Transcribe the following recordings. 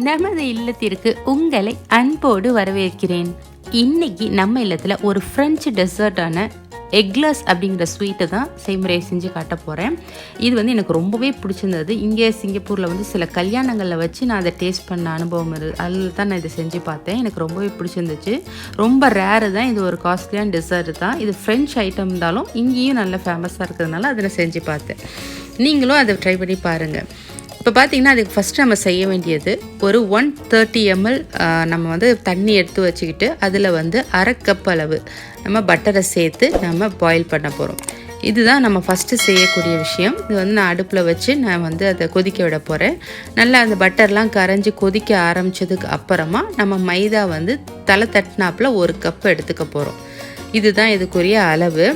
நமது இல்லத்திற்கு உங்களை அன்போடு வரவேற்கிறேன். இன்னைக்கு நம்ம இல்லத்தில் ஒரு ஃப்ரெஞ்சு டெசர்ட்டான எக்லர்ஸ் அப்படிங்கிற ஸ்வீட்டை தான் செய்முறையை செஞ்சு காட்ட போகிறேன். இது வந்து எனக்கு ரொம்பவே பிடிச்சிருந்தது. இங்கே சிங்கப்பூரில் சில கல்யாணங்களில் வச்சு நான் அதை டேஸ்ட் பண்ண அனுபவம் அதில் தான் நான் இதை செஞ்சு பார்த்தேன். எனக்கு ரொம்பவே பிடிச்சிருந்துச்சு. ரொம்ப ரேரு தான், இது ஒரு காஸ்ட்லியான டெசர்ட் தான். இது ஃப்ரெஞ்ச் ஐட்டம் இருந்தாலும் இங்கேயும் நல்ல ஃபேமஸாக இருக்கிறதுனால அதை நான் செஞ்சு பார்த்தேன். நீங்களும் அதை ட்ரை பண்ணி பாருங்கள். இப்போ பார்த்திங்கன்னா அதுக்கு ஃபஸ்ட்டு நம்ம செய்ய வேண்டியது ஒரு 130 ml நம்ம தண்ணி எடுத்து வச்சுக்கிட்டு அதில் அரை கப் அளவு நம்ம பட்டரை சேர்த்து நம்ம பாயில் பண்ண போகிறோம். இதுதான் நம்ம ஃபஸ்ட்டு செய்யக்கூடிய விஷயம். இது நான் அடுப்பில் வச்சு நான் அதை கொதிக்க விட போகிறேன். நல்லா அந்த பட்டர்லாம் கரைஞ்சி கொதிக்க ஆரம்பித்ததுக்கு அப்புறமா நம்ம மைதா தலை தட்டினாப்பில் ஒரு கப் எடுத்துக்க போகிறோம். இதுதான் இதுக்குரிய அளவு.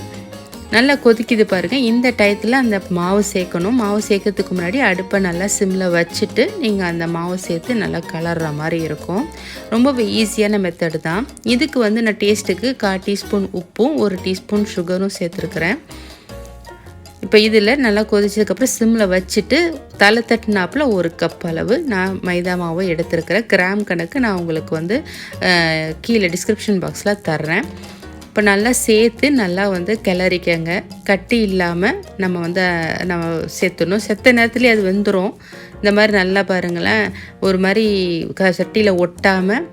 நல்லா கொதிக்குது பாருங்கள். இந்த டயத்தில் அந்த மாவு சேர்க்கணும். மாவு சேர்க்கறதுக்கு முன்னாடி அடுப்பை நல்லா சிம்மில் வச்சுட்டு நீங்கள் அந்த மாவு சேர்த்து நல்லா கலர்ற மாதிரி இருக்கும். ரொம்பவே ஈஸியான மெத்தடு தான். இதுக்கு நான் டேஸ்ட்டுக்கு 1/4 டீஸ்பூன் உப்பும் 1 டீஸ்பூன் சுகரும் சேர்த்துருக்குறேன். இப்போ இதில் நல்லா கொதிச்சதுக்கப்புறம் சிம்மில் வச்சுட்டு தலை தட்டினாப்பில் ஒரு கப் அளவு நான் மைதா மாவை எடுத்துருக்கிறேன். கிராம் கணக்கு நான் உங்களுக்கு கீழே டிஸ்கிரிப்ஷன் பாக்ஸில் தர்றேன். இப்போ நல்லா சேர்த்து நல்லா கிளறிக்கங்க. கட்டி இல்லாமல் நம்ம சேர்த்துணும். செத்த நேரத்துலேயே அது வெந்துடும். இந்த மாதிரி நல்லா பாருங்களேன், ஒரு மாதிரி சட்டியில் ஒட்டாமல்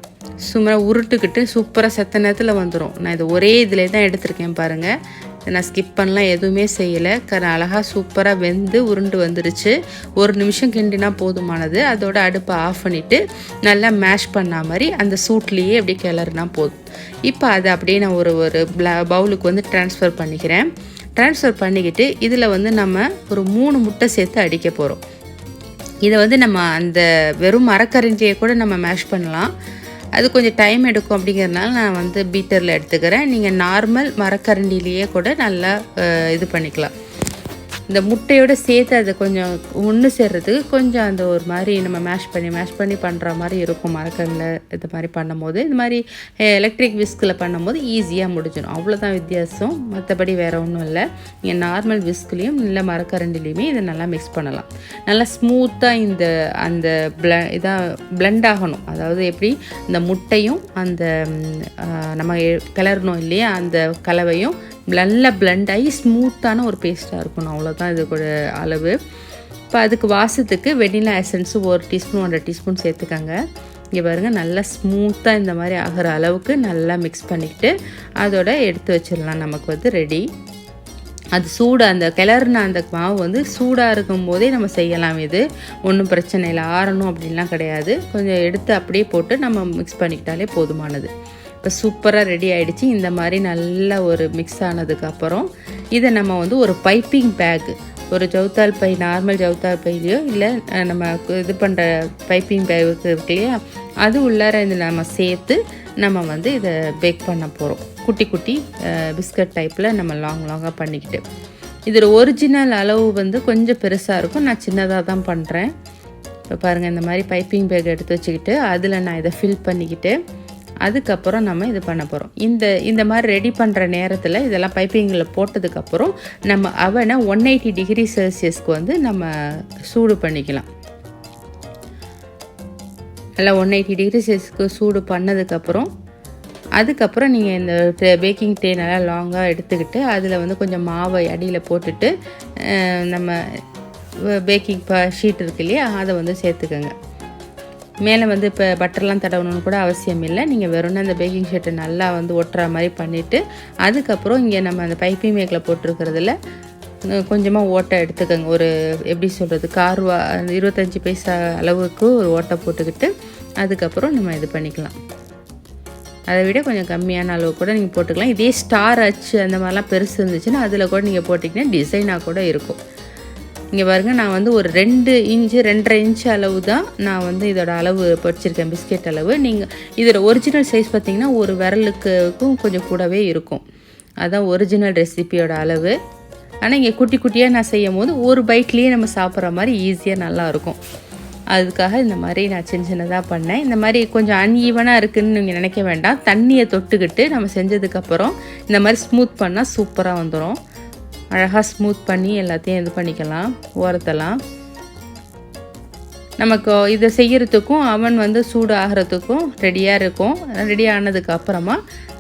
சும்மா உருட்டுக்கிட்டு சூப்பராக செத்த நேரத்தில் வந்துடும். நான் இது ஒரே இதில் தான் எடுத்திருக்கேன் பாருங்கள். நான் ஸ்கிப் பண்ணலாம் எதுவுமே செய்யலை. அழகாக சூப்பராக வெந்து உருண்டு வந்துருச்சு. 1 நிமிஷம் கிண்டினா போதுமானது. அதோட அடுப்பை ஆஃப் பண்ணிவிட்டு நல்லா மேஷ் பண்ண மாதிரி அந்த சூட்லேயே அப்படியே கிளறுனா போதும். இப்போ அதை அப்படியே நான் ஒரு பவுலுக்கு ட்ரான்ஸ்ஃபர் பண்ணிக்கிறேன். ட்ரான்ஸ்ஃபர் பண்ணிக்கிட்டு இதில் நம்ம ஒரு 3 முட்டை சேர்த்து அடிக்க போகிறோம். இதை நம்ம அந்த வெறும் மரக்கரண்டியை கூட நம்ம மேஷ் பண்ணலாம். அது கொஞ்சம் டைம் எடுக்கும். அப்படிங்கிறதுனால நான் பீட்டரில் எடுத்துக்கிறேன். நீங்கள் நார்மல் மரக்கரண்டிலேயே கூட நல்லா இது பண்ணிக்கலாம். இந்த முட்டையோடு சேர்த்து அதை கொஞ்சம் ஒன்று சேர்றதுக்கு கொஞ்சம் அந்த ஒரு மாதிரி நம்ம மேஷ் பண்ணி பண்ணுற மாதிரி இருக்கும். மரக்கரண்டில் இது மாதிரி பண்ணும்போது, இந்த மாதிரி எலக்ட்ரிக் விஸ்கில் பண்ணும்போது ஈஸியாக முடிஞ்சிடும். அவ்வளோதான் வித்தியாசம். மற்றபடி வேறு ஒன்றும் இல்லை. நீங்கள் நார்மல் விஸ்க்லேயும் இல்லை மரக்கரண்டிலையுமே இதை நல்லா மிக்ஸ் பண்ணலாம். நல்லா ஸ்மூத்தாக அந்த பிளெண்ட் ஆகணும். அதாவது எப்படி இந்த முட்டையும் அந்த நம்ம கிளறணும் இல்லையா, அந்த கலவையும் நல்லா பிளெண்ட் ஆகி ஸ்மூத்தான ஒரு பேஸ்ட்டாக இருக்கணும். அவ்வளோதான் இது கூட அளவு. இப்போ அதுக்கு வாசத்துக்கு வெனிலா எசன்ஸு 1 டீஸ்பூன் 1/2 டீஸ்பூன் சேர்த்துக்கங்க. இங்கே பாருங்கள், நல்லா ஸ்மூத்தாக இந்த மாதிரி ஆகிற அளவுக்கு நல்லா மிக்ஸ் பண்ணிக்கிட்டு அதோட எடுத்து வச்சிடலாம். நமக்கு ரெடி. அது சூடாக அந்த கிளறுன அந்த மாவு சூடாக இருக்கும் போதே நம்ம செய்யலாம். இது ஒன்றும் பிரச்சனை இல்லை. ஆறணும் அப்படின்லாம் கிடையாது. கொஞ்சம் எடுத்து அப்படியே போட்டு நம்ம மிக்ஸ் பண்ணிக்கிட்டாலே போதுமானது. இப்போ சூப்பராக ரெடி ஆகிடுச்சு. இந்த மாதிரி நல்லா ஒரு மிக்ஸ் ஆனதுக்கப்புறம் இதை நம்ம ஒரு பைப்பிங் பேக், ஒரு ஜவுத்தால் பை, நார்மல் ஜவுத்தால் பைலையோ இல்லை நம்ம இது பண்ணுற பைப்பிங் பேக் இருக்கு இல்லையா, அது உள்ளார இது நம்ம சேர்த்து நம்ம இதை பேக் பண்ண போகிறோம். குட்டி குட்டி பிஸ்கட் டைப்பில் நம்ம லாங்காக பண்ணிக்கிட்டு. இதில் ஒரிஜினல் அளவு கொஞ்சம் பெருசாக இருக்கும். நான் சின்னதாக தான் பண்ணுறேன். இப்போ பாருங்கள், இந்த மாதிரி பைப்பிங் பேக் எடுத்து வச்சுக்கிட்டு அதில் நான் இதை ஃபில் பண்ணிக்கிட்டு அதுக்கப்புறம் நம்ம இது பண்ண போகிறோம். இந்த மாதிரி ரெடி பண்ணுற நேரத்தில் இதெல்லாம் பைப்பிங்கில் போட்டதுக்கப்புறம் நம்ம அவனை 180 டிகிரி செல்சியஸ்க்கு நம்ம சூடு பண்ணிக்கலாம். நல்லா 180 டிகிரி செல்சியஸ்க்கு சூடு பண்ணதுக்கப்புறம் அதுக்கப்புறம் நீங்கள் இந்த பேக்கிங் ட்ரே நல்லா லாங்காக எடுத்துக்கிட்டு அதில் கொஞ்சம் மாவை அடியில் போட்டுட்டு நம்ம பேக்கிங் ஷீட் இருக்கு இல்லையா, அதை சேர்த்துக்கோங்க. மேலே இப்போ பட்டர்லாம் தடவணும்னு கூட அவசியம் இல்லை. நீங்கள் வெறும்னா அந்த பேக்கிங் ஷீட்டை நல்லா ஒட்டுற மாதிரி பண்ணிவிட்டு அதுக்கப்புறம் இங்கே நம்ம அந்த பைப்பிங் மேக்கில் போட்டிருக்கிறதுல கொஞ்சமாக ஓட்டை எடுத்துக்கோங்க. ஒரு எப்படி சொல்கிறது, 25 பைசா அளவுக்கு ஒரு ஓட்டை போட்டுக்கிட்டு அதுக்கப்புறம் நம்ம இது பண்ணிக்கலாம். அதை விட கொஞ்சம் கம்மியான அளவு கூட நீங்கள் போட்டுக்கலாம். இதே ஸ்டார் அச்சு அந்த மாதிரிலாம் பெருசு இருந்துச்சுன்னா அதில் கூட நீங்கள் போட்டிங்கன்னா டிசைனாக கூட இருக்கும். இங்கே பாருங்கள், நான் ஒரு 2 இன்ச்சு 2.5 இன்ச்சு அளவு தான் நான் இதோட அளவு படிச்சிருக்கேன், பிஸ்கெட் அளவு. நீங்கள் இதோட ஒரிஜினல் சைஸ் பார்த்திங்கன்னா ஒரு விரலுக்கும் கொஞ்சம் கூடவே இருக்கும். அதுதான் ஒரிஜினல் ரெசிபியோட அளவு. ஆனால் இங்கே குட்டி குட்டியாக நான் செய்யும் போது ஒரு பைட்லேயே நம்ம சாப்பிட்ற மாதிரி ஈஸியாக நல்லாயிருக்கும். அதுக்காக இந்த மாதிரி நான் சின்னதாக பண்ணேன். இந்த மாதிரி கொஞ்சம் அன்ஈவனாக இருக்குதுன்னு நீங்கள் நினைக்க வேண்டாம். தண்ணியை தொட்டுக்கிட்டு நம்ம செஞ்சதுக்கப்புறம் இந்த மாதிரி ஸ்மூத் பண்ணால் சூப்பராக வந்துடும். அழகாக ஸ்மூத் பண்ணி எல்லாத்தையும் இது பண்ணிக்கலாம், ஓரத்தெல்லாம். நமக்கு இதை செய்கிறதுக்கும் அவன் வந்து சூடு ஆகிறதுக்கும் ரெடியாக இருக்கும். ரெடி ஆனதுக்கு அப்புறமா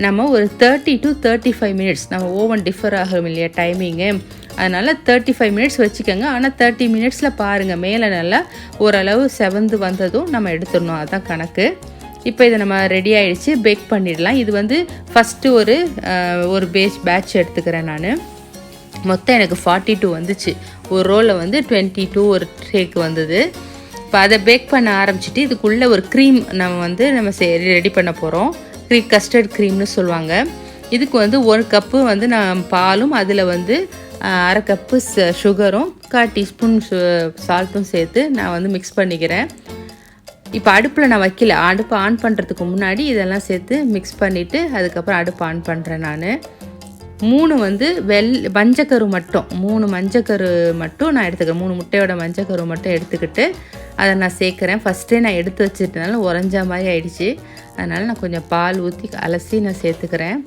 நம்ம ஒரு 30 to 35 மினிட்ஸ், நம்ம ஓவன் டிஃபர் ஆகும் இல்லையா டைமிங்கு, அதனால் 35 மினிட்ஸ் வச்சுக்கோங்க. ஆனால் 30 மினிட்ஸில் பாருங்கள் மேலே நல்லா ஓரளவு செவந்து வந்ததும் நம்ம எடுத்துடணும், அதுதான் கணக்கு. இப்போ இதை நம்ம ரெடி ஆகிடுச்சு, பேக் பண்ணிடலாம். இது வந்து ஃபஸ்ட்டு ஒரு பேட்ச் எடுத்துக்கிறேன் நான். மொத்தம் எனக்கு 42 வந்துச்சு. ஒரு ரோலில் வந்து 22 ஒரு ட்ரேக்கு வந்தது. இப்போ அதை பேக் பண்ண ஆரம்பிச்சிட்டு இதுக்குள்ளே ஒரு க்ரீம் நம்ம ரெடி பண்ண போகிறோம். கஸ்டர்ட் க்ரீம்னு சொல்லுவாங்க. இதுக்கு வந்து 1 கப்பு வந்து நான் பாலும், அதில் வந்து 1/2 கப்பு சுகரும் 1/4 டீஸ்பூன் சால்ட்டும் சேர்த்து நான் வந்து மிக்ஸ் பண்ணிக்கிறேன். இப்போ அடுப்பில் நான் வைக்கல, அடுப்பு ஆன் பண்ணுறதுக்கு முன்னாடி இதெல்லாம் சேர்த்து மிக்ஸ் பண்ணிவிட்டு அதுக்கப்புறம் அடுப்பு ஆன் பண்ணுறேன் நான். 3 வந்து மஞ்சக்கரு மட்டும், 3 மஞ்சக்கரு மட்டும் நான் எடுத்துக்கிறேன். 3 முட்டையோட மஞ்சக்கரு மட்டும் எடுத்துக்கிட்டு அதை நான் சேர்க்குறேன். ஃபஸ்ட்டே நான் எடுத்து வச்சுட்டனால உறைஞ்ச மாதிரி ஆயிடுச்சு. அதனால் நான் கொஞ்சம் பால் ஊற்றி அலசி நான் சேர்த்துக்கிறேன்.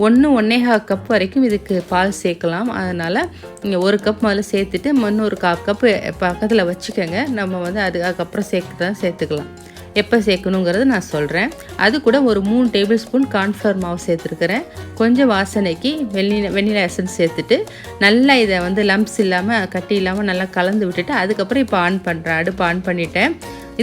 1-1.25 கப் வரைக்கும் இதுக்கு பால் சேர்க்கலாம். அதனால் நீங்கள் 1 கப் முதல்ல சேர்த்துட்டு இன்னொரு 1/4 கப்பு பக்கத்தில் வச்சுக்கோங்க. நம்ம வந்து அதுக்கப்புறம் சேர்த்துக்கலாம். எப்போ சேர்க்கணுங்கிறது நான் சொல்கிறேன். அது கூட ஒரு 3 டேபிள் ஸ்பூன் கார்ன்ஃப்ளவர் மாவு சேர்த்துருக்கிறேன். கொஞ்சம் வாசனைக்கு வெண்ணிலா எசன்ஸ் சேர்த்துட்டு நல்லா இதை வந்து லம்ப்ஸ் இல்லாமல் கட்டி இல்லாமல் நல்லா கலந்து விட்டுட்டு அதுக்கப்புறம் இப்போ ஆன் பண்ணுறேன். அடுப்பு ஆன் பண்ணிவிட்டேன்.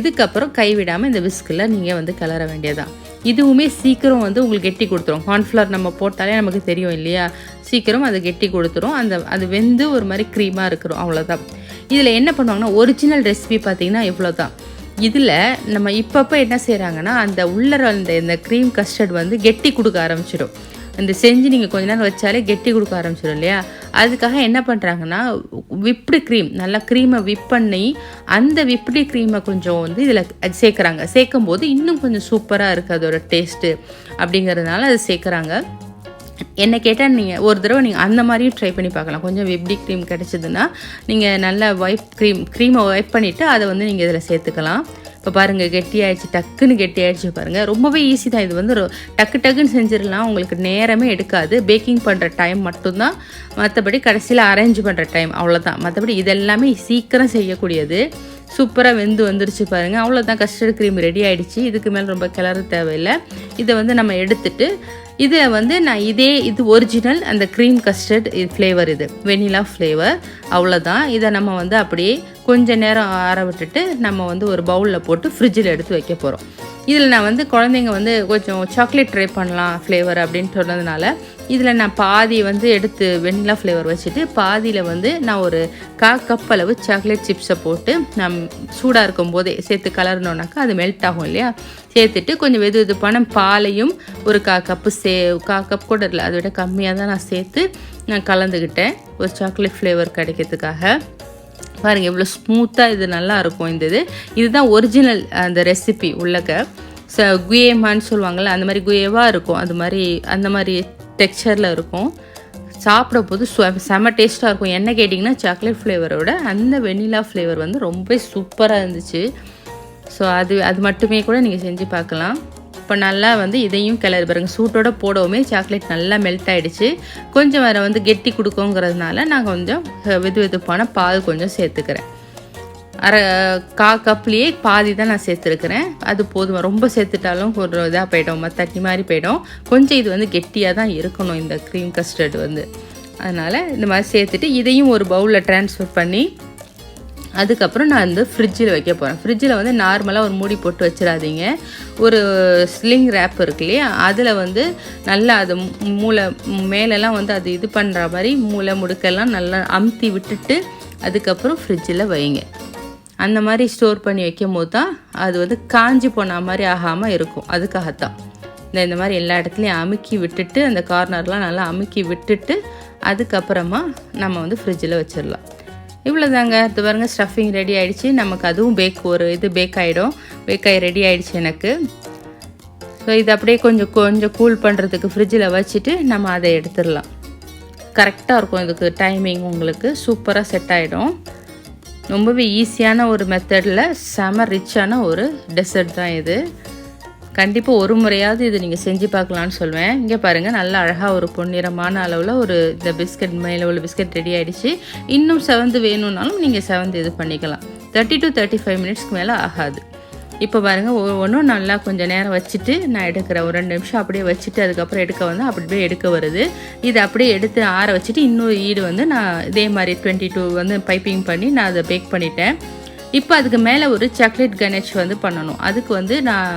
இதுக்கப்புறம் கைவிடாமல் இந்த விஸ்கில் நீங்கள் வந்து கிளற வேண்டியதான். இதுவுமே சீக்கிரம் வந்து உங்களுக்கு கெட்டி கொடுத்துரும். கார்ன்ஃப்ளவர் நம்ம போட்டாலே நமக்கு தெரியும் இல்லையா, சீக்கிரம் அதை கெட்டி கொடுத்துரும். அது வெந்து ஒரு மாதிரி க்ரீமாக இருக்கிறோம், அவ்வளோதான். இதில் என்ன பண்ணுவாங்கன்னா ஒரிஜினல் ரெசிபி பார்த்திங்கன்னா இவ்வளோ தான். இதில் நம்ம இப்பப்போ என்ன செய்கிறாங்கன்னா அந்த உள்ளர இந்த க்ரீம் கஸ்டர்ட் வந்து கெட்டி கொடுக்க ஆரம்பிச்சிடும். இந்த செஞ்சு நீங்கள் கொஞ்ச நேரம் வச்சாலே கெட்டி கொடுக்க ஆரம்பிச்சிடும் இல்லையா. அதுக்காக என்ன பண்ணுறாங்கன்னா விப்டு க்ரீம், நல்லா க்ரீமை விப் பண்ணி அந்த விப்டு க்ரீமை கொஞ்சம் வந்து இதில் சேர்க்குறாங்க. சேர்க்கும் போது இன்னும் கொஞ்சம் சூப்பராக இருக்குது அதோட டேஸ்ட்டு. அப்படிங்கிறதுனால அது சேர்க்குறாங்க. என்ன கேட்டால் நீங்கள் ஒரு தடவை நீங்கள் அந்த மாதிரியும் ட்ரை பண்ணி பார்க்கலாம். கொஞ்சம் விப்டி க்ரீம் கிடச்சிதுன்னா நீங்கள் நல்லா க்ரீமை வைப் பண்ணிவிட்டு அதை வந்து நீங்கள் இதில் சேர்த்துக்கலாம். இப்போ பாருங்கள் கெட்டி ஆகிடுச்சு, டக்குன்னு கெட்டி ஆகிடுச்சு பாருங்கள். ரொம்பவே ஈஸி தான். இது வந்து டக்குன்னு செஞ்சிடலாம், உங்களுக்கு நேரமே எடுக்காது. பேக்கிங் பண்ணுற டைம் மட்டும்தான், மற்றபடி கடைசியில் அரேஞ்ச் பண்ணுற டைம் அவ்வளோதான். மற்றபடி இதெல்லாமே சீக்கிரம் செய்யக்கூடியது. சூப்பராக வெந்து வந்துருச்சு பாருங்கள். அவ்வளோதான், கஸ்டர்ட் க்ரீம் ரெடி ஆகிடுச்சு. இதுக்கு மேலே ரொம்ப கிளற தேவையில்லை. இதை வந்து நம்ம எடுத்துட்டு இதில் வந்து நான் இது ஒரிஜினல் அந்த க்ரீம் கஸ்டர்ட் ஃப்ளேவர், இது வெனிலா ஃப்ளேவர், அவ்வளோதான். இதை நம்ம வந்து அப்படியே கொஞ்சம் நேரம் ஆற விட்டுட்டு நம்ம வந்து ஒரு பவுலில் போட்டு ஃப்ரிட்ஜில் எடுத்து வைக்க போகிறோம். இதில் நான் வந்து குழந்தைங்க வந்து கொஞ்சம் சாக்லேட் ட்ரை பண்ணலாம் ஃப்ளேவர் அப்படின்னு சொன்னதுனால இதில் நான் பாதி வந்து எடுத்து வெனிலா ஃப்ளேவர் வச்சுட்டு பாதியில் வந்து நான் ஒரு 1/4 கப் அளவு சாக்லேட் சிப்ஸை போட்டு நான் சூடாக இருக்கும் போதே சேர்த்து கலர்னோன்னாக்கா அது மெல்ட் ஆகும் இல்லையா. சேர்த்துட்டு கொஞ்சம் வெதுவெதுப்பான பாலையும் ஒரு 1/4 கப் கூட இல்லை, அதை விட கம்மியாக தான் நான் சேர்த்து நான் கலந்துக்கிட்டேன் ஒரு சாக்லேட் ஃப்ளேவர் கிடைக்கிறதுக்காக. பாருங்கள் எவ்வளோ ஸ்மூத்தாக இது நல்லா இருக்கும். இதுதான் ஒரிஜினல் அந்த ரெசிபி. உள்ளக்க குயேமான்னு சொல்லுவாங்கள்ல, அந்த மாதிரி குயேவாக இருக்கும். அந்த மாதிரி டெக்ஸ்சரில் இருக்கும். சாப்பிட போது செம டேஸ்ட்டாக இருக்கும். என்ன கேட்டிங்கன்னா சாக்லேட் ஃப்ளேவரோட அந்த வெனிலா ஃப்ளேவர் வந்து ரொம்ப சூப்பராக இருந்துச்சு. ஸோ அது மட்டுமே கூட நீங்கள் செஞ்சு பார்க்கலாம். இப்போ நல்லா வந்து இதையும் கிளறி பாருங்கள். சூட்டோட போடவுமே சாக்லேட் நல்லா மெல்ட் ஆகிடுச்சு. கொஞ்சம் வேறு வந்து கெட்டி கொடுக்குங்கிறதுனால நான் கொஞ்சம் வெதுப்பான பால் கொஞ்சம் சேர்த்துக்கிறேன். 1/4 கப்லேயே பாதி தான் நான் சேர்த்துருக்கிறேன். அது போதும். ரொம்ப சேர்த்துட்டாலும் ஒரு இதாக போய்டும், தண்ணி மாதிரி போய்டும். கொஞ்சம் இது வந்து கெட்டியாக தான் இருக்கணும் இந்த க்ரீம் கஸ்டர்ட் வந்து. அதனால் இந்த மாதிரி சேர்த்துட்டு இதையும் ஒரு பவுலில் ட்ரான்ஸ்ஃபர் பண்ணி அதுக்கப்புறம் நான் வந்து ஃப்ரிட்ஜில் வைக்க போகிறேன். ஃப்ரிட்ஜில் வந்து நார்மலாக ஒரு மூடி போட்டு வச்சிடாதீங்க. ஒரு ஸ்லிங் ரேப் இருக்கு இல்லையா, அதில் வந்து நல்லா அது மூளை மேலெல்லாம் வந்து அது இது பண்ணுற மாதிரி மூளை முடுக்கெல்லாம் நல்லா அமுத்தி விட்டுட்டு அதுக்கப்புறம் ஃப்ரிட்ஜில் வைங்க. அந்த மாதிரி ஸ்டோர் பண்ணி வைக்கும் போது தான் அது வந்து காஞ்சி போன மாதிரி ஆகாமல் இருக்கும். அதுக்காகத்தான் இந்த மாதிரி எல்லா இடத்துலையும் அமுக்கி விட்டுட்டு அந்த கார்னர்லாம் நல்லா அமுக்கி விட்டுட்டு அதுக்கப்புறமா நம்ம வந்து ஃப்ரிட்ஜில் வச்சிடலாம். இவ்வளோதாங்க. இது பாருங்கள் ஸ்டஃபிங் ரெடி ஆகிடுச்சு. நமக்கு அதுவும் பேக் ஆகிடும். பேக் ஆகி ரெடி ஆகிடுச்சு எனக்கு. ஸோ இது அப்படியே கொஞ்சம் கூல் பண்ணுறதுக்கு ஃப்ரிட்ஜில் வச்சுட்டு நம்ம அதை எடுத்துடலாம். கரெக்டாக இருக்கும். இதுக்கு டைமிங் உங்களுக்கு சூப்பராக செட் ஆகிடும். ரொம்பவே ஈஸியான ஒரு மெத்தடில் செம ரிச்சான ஒரு டெசர்ட் தான் இது. கண்டிப்பாக ஒரு முறையாவது இது நீங்கள் செஞ்சு பார்க்கலான்னு சொல்லுவேன். இங்கே பாருங்கள் நல்லா அழகாக ஒரு பொன்னிறமான அளவில் இந்த பிஸ்கட் மேலே உள்ள பிஸ்கட் ரெடி ஆகிடுச்சு. இன்னும் செவந்து வேணும்னாலும் நீங்கள் செவந்து இது பண்ணிக்கலாம். 30 to 35 மினிட்ஸ்க்கு மேலே ஆகாது. இப்போ பாருங்கள் ஒவ்வொன்றும் நல்லா கொஞ்சம் நேரம் வச்சுட்டு நான் எடுக்கிறேன். ஒரு 2 நிமிஷம் அப்படியே வச்சுட்டு அதுக்கப்புறம் எடுக்க வந்து அப்படியே எடுக்க வருது. இதை அப்படியே எடுத்து ஆற வச்சுட்டு இன்னொரு ஈடு வந்து நான் இதே மாதிரி 22 வந்து பைப்பிங் பண்ணி நான் அதை பேக் பண்ணிட்டேன். இப்போ அதுக்கு மேலே ஒரு சாக்லேட் கணேஷ் வந்து பண்ணணும். அதுக்கு வந்து நான்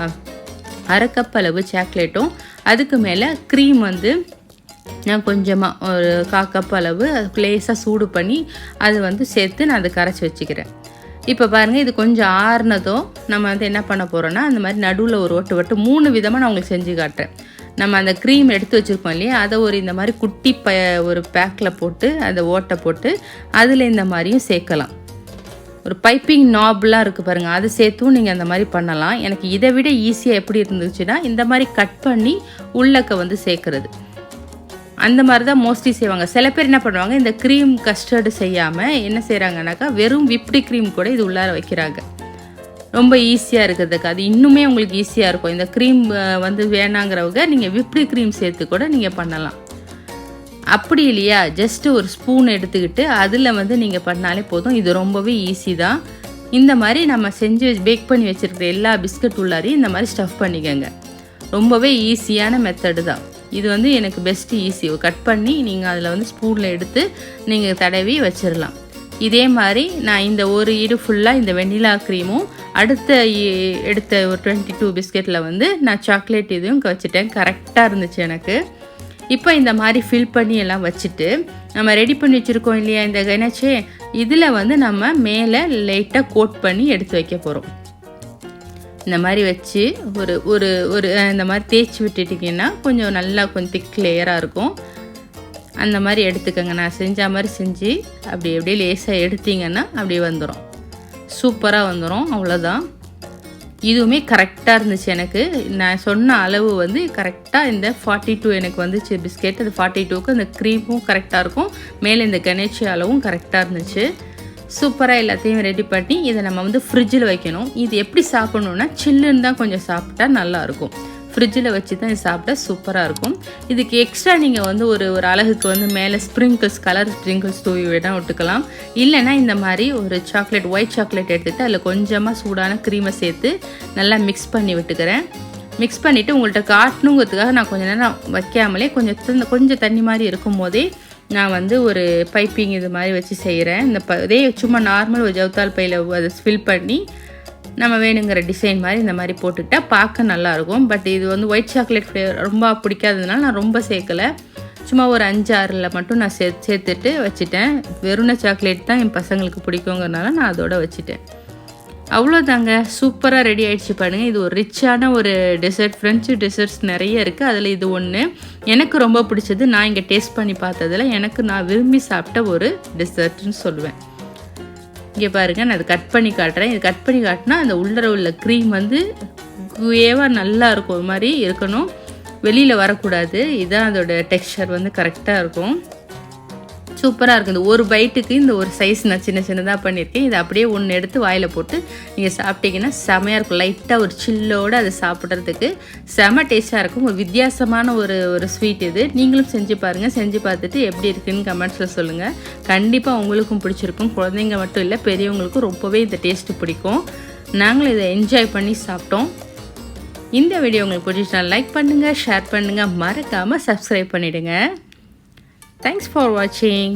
1/2 கப் அளவு சாக்லேட்டும் அதுக்கு மேலே க்ரீம் வந்து நான் கொஞ்சமாக ஒரு 1/4 கப் அளவு அதுக்கு லேசாக சூடு பண்ணி அது வந்து சேர்த்து நான் அதை கரைச்சி வச்சுக்கிறேன். இப்போ பாருங்கள் இது கொஞ்சம் ஆறுனதும் நம்ம வந்து என்ன பண்ண போகிறோன்னா அந்த மாதிரி நடுவில் ஒரு ஒட்டு 3 விதமாக நான் உங்களுக்கு செஞ்சு காட்டுறேன். நம்ம அந்த க்ரீம் எடுத்து வச்சுருக்கோம் இல்லையா, அதை ஒரு இந்த மாதிரி குட்டி ஒரு பேக்கில் போட்டு அதை ஓட்டை போட்டு அதில் இந்த மாதிரியும் சேர்க்கலாம். ஒரு பைப்பிங் நாப்லாம் இருக்குது பாருங்கள், அது சேர்த்தும் நீங்கள் அந்த மாதிரி பண்ணலாம். எனக்கு இதை விட ஈஸியாக எப்படி இருந்துச்சுன்னா இந்த மாதிரி கட் பண்ணி உள்ளக்க வந்து சேர்க்குறது. அந்த மாதிரி தான் மோஸ்ட்லி செய்வாங்க. சில பேர் என்ன பண்ணுவாங்க, இந்த க்ரீம் கஸ்டர்டு செய்யாமல் என்ன செய்கிறாங்கனாக்கா வெறும் விப்டு க்ரீம் கூட இது உள்ளார வைக்கிறாங்க. ரொம்ப ஈஸியாக இருக்கிறதுக்கு அது இன்னுமே உங்களுக்கு ஈஸியாக இருக்கும். இந்த க்ரீம் வந்து வேணாங்கிறவங்க நீங்கள் விப்டு க்ரீம் சேர்த்து கூட நீங்கள் பண்ணலாம். அப்படி இல்லையா, ஜஸ்ட்டு ஒரு ஸ்பூன் எடுத்துக்கிட்டு அதில் வந்து நீங்கள் பண்ணாலே போதும். இது ரொம்பவே ஈஸி தான். இந்த மாதிரி நம்ம செஞ்சு பேக் பண்ணி வச்சுருக்கிற எல்லா பிஸ்கட் உள்ளாரையும் இந்த மாதிரி ஸ்டஃப் பண்ணிக்கோங்க. ரொம்பவே ஈஸியான மெத்தடு தான் இது. வந்து எனக்கு பெஸ்ட்டு ஈஸி. கட் பண்ணி நீங்கள் அதில் வந்து ஸ்பூனில் எடுத்து நீங்கள் தடவி வச்சிடலாம். இதே மாதிரி நான் இந்த ஒரு ஈடு ஃபுல்லாக இந்த வெண்ணிலா க்ரீமும் எடுத்த ஒரு 22 பிஸ்கெட்டில் வந்து நான் சாக்லேட் இதுவும் வச்சுட்டேன். கரெக்டாக இருந்துச்சு எனக்கு. இப்போ இந்த மாதிரி ஃபில் பண்ணி எல்லாம் வச்சுட்டு நம்ம ரெடி பண்ணி வச்சுருக்கோம் இல்லையா இந்த கணேஷே, இதில் வந்து நம்ம மேலே லைட்டாக கோட் பண்ணி எடுத்து வைக்க போகிறோம். இந்த மாதிரி வச்சு ஒரு ஒரு ஒரு இந்த மாதிரி தேய்ச்சி விட்டுட்டிங்கன்னா கொஞ்சம் நல்லா கொஞ்சம் திக் லேயராக இருக்கும். அந்த மாதிரி எடுத்துக்கோங்க. நான் செஞ்ச மாதிரி செஞ்சு அப்படியே லேசாக எடுத்திங்கன்னா அப்படியே வந்துடும். சூப்பராக வந்துடும். அவ்வளோதான். இதுவுமே கரெக்டாக இருந்துச்சு எனக்கு. நான் சொன்ன அளவு வந்து கரெக்டாக இந்த 42 எனக்கு வந்துச்சு பிஸ்கெட். அது 42க்கு அந்த க்ரீமும் கரெக்டாக இருக்கும். மேலே இந்த கணேஷ் அளவும் கரெக்டாக இருந்துச்சு. சூப்பராக எல்லாத்தையும் ரெடி பண்ணி இதை நம்ம வந்து ஃப்ரிட்ஜில் வைக்கணும். இது எப்படி சாப்பிட்ணுன்னா சில்லுன்னு தான் கொஞ்சம் சாப்பிட்டா நல்லாயிருக்கும். ஃப்ரிட்ஜில் வச்சு தான் இது சாப்பிட்டா சூப்பராக இருக்கும். இதுக்கு எக்ஸ்ட்ரா நீங்கள் வந்து ஒரு அழகுக்கு வந்து மேலே கலர் ஸ்ப்ரிங்கிள்ஸ் தூவி வேணால் விட்டுக்கலாம். இல்லைன்னா இந்த மாதிரி ஒரு ஒயிட் சாக்லேட் எடுத்துகிட்டு அதில் கொஞ்சமாக சூடான க்ரீமை சேர்த்து நல்லா மிக்ஸ் பண்ணி விட்டுக்கிறேன். மிக்ஸ் பண்ணிவிட்டு உங்கள்கிட்ட காட்டணுங்கிறதுக்காக நான் கொஞ்சம் நேரம் வைக்காமலே கொஞ்சம் தண்ணி மாதிரி இருக்கும் போதே நான் வந்து ஒரு பைப்பிங் இது மாதிரி வச்சு செய்கிறேன். இந்த இதே சும்மா நார்மல் ஒரு ஜவுத்தால் பையில் அதை ஃபில் பண்ணி நம்ம வேணுங்கிற டிசைன் மாதிரி இந்த மாதிரி போட்டுக்கிட்டால் பார்க்க நல்லாயிருக்கும். பட் இது வந்து ஒயிட் சாக்லேட் ஃப்ளேவர் ரொம்ப பிடிக்காததுனால நான் ரொம்ப சேர்க்கலை. சும்மா ஒரு 5-6 மட்டும் நான் சேர்த்துட்டு வச்சுட்டேன். வெறும் சாக்லேட் தான் என் பசங்களுக்கு பிடிக்குங்கிறதுனால நான் அதோட வச்சுட்டேன். அவ்வளோதாங்க. சூப்பராக ரெடி ஆகிடுச்சு பாருங்கள். இது ஒரு ரிச்சான ஒரு டெசர்ட். ஃப்ரெஞ்சு டெசர்ட்ஸ் நிறைய இருக்குது. அதில் இது ஒன்று எனக்கு ரொம்ப பிடிச்சது. நான் இங்கே டேஸ்ட் பண்ணி பார்த்ததில் நான் விரும்பி சாப்பிட்ட ஒரு டெசர்ட்னு சொல்லுவேன். இங்கே பாருங்கள், நான் அதை கட் பண்ணி காட்டுறேன். இது கட் பண்ணி காட்டினா அந்த உள்ள க்ரீம் வந்து குவேவாக நல்லா இருக்கும். ஒரு மாதிரி இருக்கணும், வெளியில் வரக்கூடாது. இதுதான் அதோட டெக்ஸ்சர் வந்து கரெக்டாக இருக்கும். சூப்பராக இருக்குது. இந்த ஒரு பைட்டுக்கு இந்த ஒரு சைஸ் நான் சின்னதாக பண்ணியிருக்கேன். இதை அப்படியே ஒன்று எடுத்து வாயில் போட்டு நீங்கள் சாப்பிட்டீங்கன்னா செமையாக இருக்கும். லைட்டாக ஒரு சில்லோடு அதை சாப்பிட்றதுக்கு செம டேஸ்ட்டாக இருக்கும். ஒரு வித்தியாசமான ஒரு ஸ்வீட் இது. நீங்களும் செஞ்சு பாருங்கள். செஞ்சு பார்த்துட்டு எப்படி இருக்குன்னு கமெண்ட்ஸில் சொல்லுங்கள். கண்டிப்பாக உங்களுக்கும் பிடிச்சிருக்கும். குழந்தைங்க மட்டும் இல்லை, பெரியவங்களுக்கும் ரொம்பவே இந்த டேஸ்ட்டு பிடிக்கும். நாங்களும் இதை என்ஜாய் பண்ணி சாப்பிட்டோம். இந்த வீடியோ உங்களுக்கு பிடிச்சிட்டா லைக் பண்ணுங்கள், ஷேர் பண்ணுங்கள், மறக்காமல் சப்ஸ்கிரைப் பண்ணிவிடுங்க. Thanks for watching.